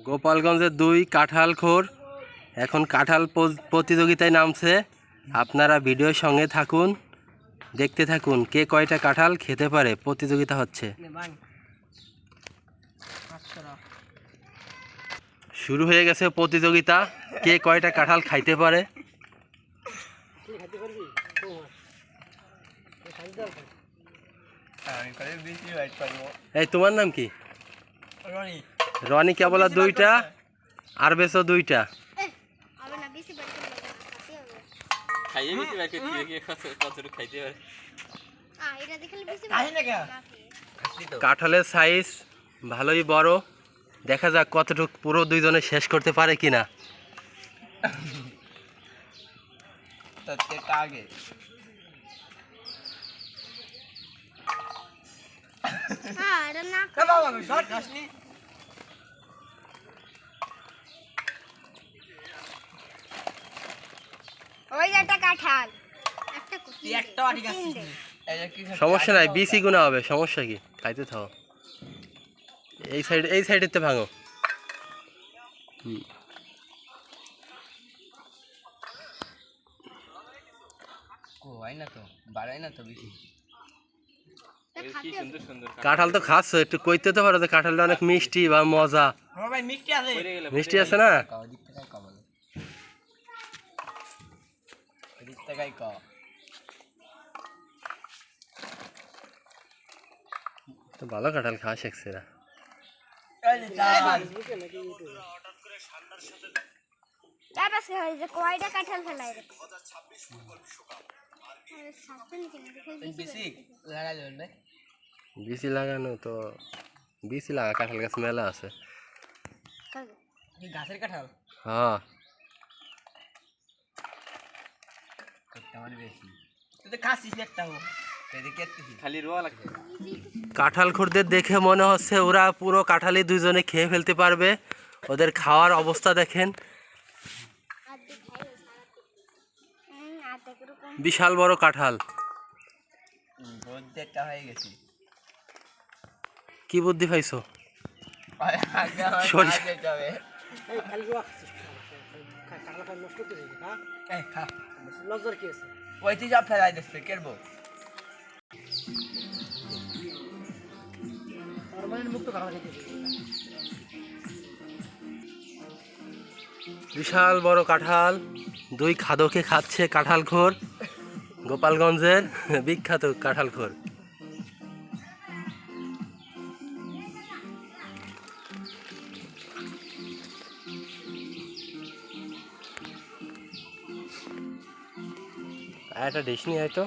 গোপালগঞ্জের দুই কাঁঠালখোর এখন কাঁঠাল প্রতিযোগিতায় নামছে। আপনারা ভিডিওর সঙ্গে থাকুন, দেখতে থাকুন কে কয়টা কাঁঠাল খেতে পারে। প্রতিযোগিতা হচ্ছে, শুরু হয়ে গেছে প্রতিযোগিতা। কে কয়টা কাঁঠাল খাইতে পারে। এই তোমার নাম কি? রনি। কেবল দুইটা আর বেছো দুইটা। কাঁঠালের সাইজ ভালোই বড়, দেখা যাক কতটুকু পুরো দুইজনে শেষ করতে পারে কিনা। সমস্যা নাই, বিসি গুণা হবে, সমস্যা কি, খাইতে থাও। এই সাইডেতে ভাঙো। কাঁঠাল তো খাচ্ছ, একটু কইতে তো পারো যে কাঁঠালটা অনেক মিষ্টি বা মজা। মিষ্টি আছে না? তো ভালো কাঁঠাল খাওয়া শিখছে না। বিসি লাগানো তো, বিসি লাগা কাঁঠাল গাছ মেলা আছে। গাছের কাঁঠাল? হ্যাঁ, কাঁঠাল খোরদের দেখে মনে হচ্ছে ওরা পুরো কাঁঠালি দুজনে খেয়ে ফেলতে পারবে। ওদের খাওয়ার অবস্থা দেখেন, বিশাল বড় কাঁঠাল। কি বুদ্ধি পাইছো? বিশাল বড় কাঁঠাল, দুই খাদকে খাচ্ছে কাঁঠালখোর, গোপালগঞ্জের বিখ্যাত কাঁঠালখোর। একটা ডিশ নিয়ে হয়তো